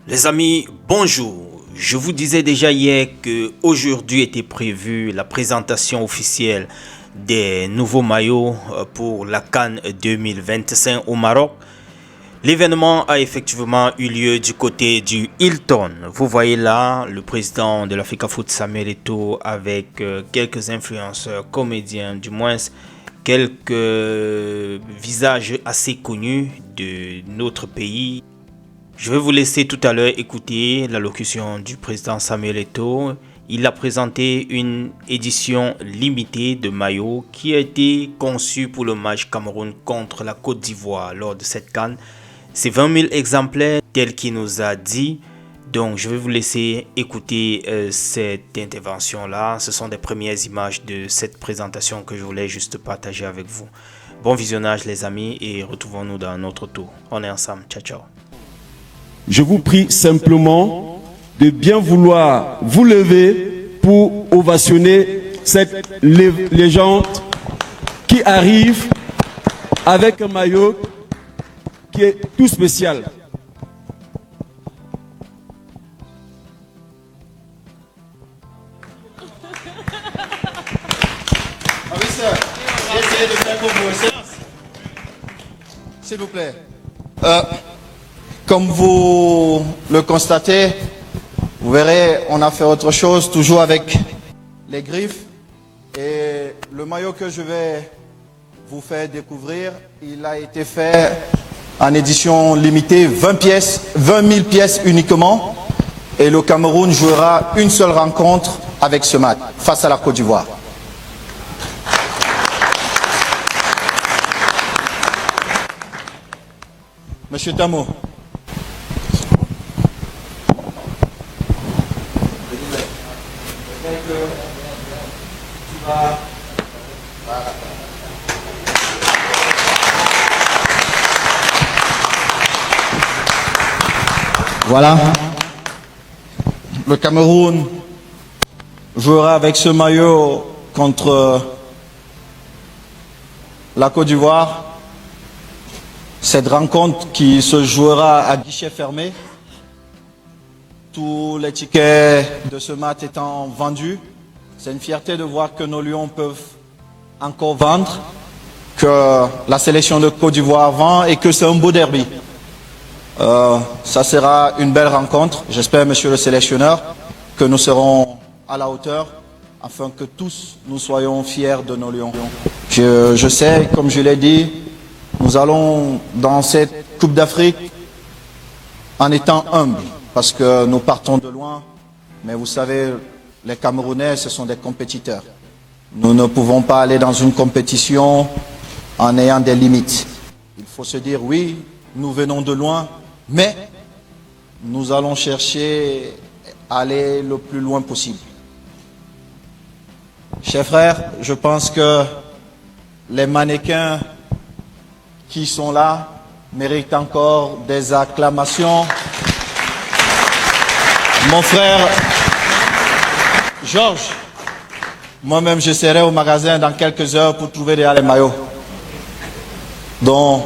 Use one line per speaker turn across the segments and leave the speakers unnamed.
Les amis, bonjour. Je vous disais déjà hier que aujourd'hui était prévue la présentation officielle des nouveaux maillots pour la CAN 2025 au Maroc. L'événement a effectivement eu lieu du côté du Hilton. Vous voyez là le président de l'Africa Foot Samuel Eto'o avec quelques influenceurs, comédiens, du moins quelques visages assez connus de notre pays. Je vais vous laisser tout à l'heure écouter l'allocution du président Samuel Eto'o. Il a présenté une édition limitée de maillots qui a été conçue pour le match Cameroun contre la Côte d'Ivoire lors de cette CAN. C'est 20 000 exemplaires tel qu'il nous a dit. Donc je vais vous laisser écouter cette intervention-là. Ce sont des premières images de cette présentation que je voulais juste partager avec vous. Bon visionnage les amis et retrouvons-nous dans notre tour. On est ensemble. Ciao, ciao.
Je vous prie simplement de bien vouloir vous lever pour ovationner cette légende qui arrive avec un maillot qui est tout spécial.
S'il vous plaît. Comme vous le constatez, vous verrez, on a fait autre chose, toujours avec les griffes. Et le maillot que je vais vous faire découvrir, il a été fait en édition limitée, 20 000 pièces uniquement. Et le Cameroun jouera une seule rencontre avec ce match, face à la Côte d'Ivoire. Monsieur Tamo. Voilà. Le Cameroun jouera avec ce maillot contre la Côte d'Ivoire. Cette rencontre qui se jouera à guichet fermé. Tous les tickets de ce match étant vendus. C'est une fierté de voir que nos Lions peuvent encore vendre, que la sélection de Côte d'Ivoire vend et que c'est un beau derby. Ça sera une belle rencontre. J'espère, monsieur le sélectionneur, que nous serons à la hauteur afin que tous nous soyons fiers de nos Lions. Je sais, comme je l'ai dit, nous allons dans cette Coupe d'Afrique en étant humbles parce que nous partons de loin. Mais vous savez, les Camerounais, ce sont des compétiteurs. Nous ne pouvons pas aller dans une compétition en ayant des limites. Il faut se dire, oui, nous venons de loin, mais nous allons chercher à aller le plus loin possible. Chers frères, je pense que les mannequins qui sont là méritent encore des acclamations. Mon frère Georges, moi-même je serai au magasin dans quelques heures pour trouver les maillots. Donc,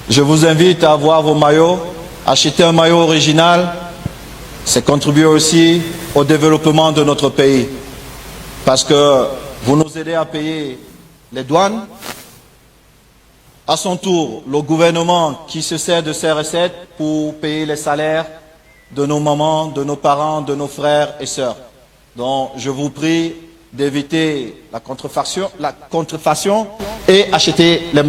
je vous invite à avoir vos maillots, acheter un maillot original, c'est contribuer aussi au développement de notre pays. Parce que vous nous aidez à payer les douanes. À son tour, le gouvernement qui se sert de ces recettes pour payer les salaires de nos mamans, de nos parents, de nos frères et sœurs. Donc, je vous prie d'éviter la contrefaçon et acheter les maillots.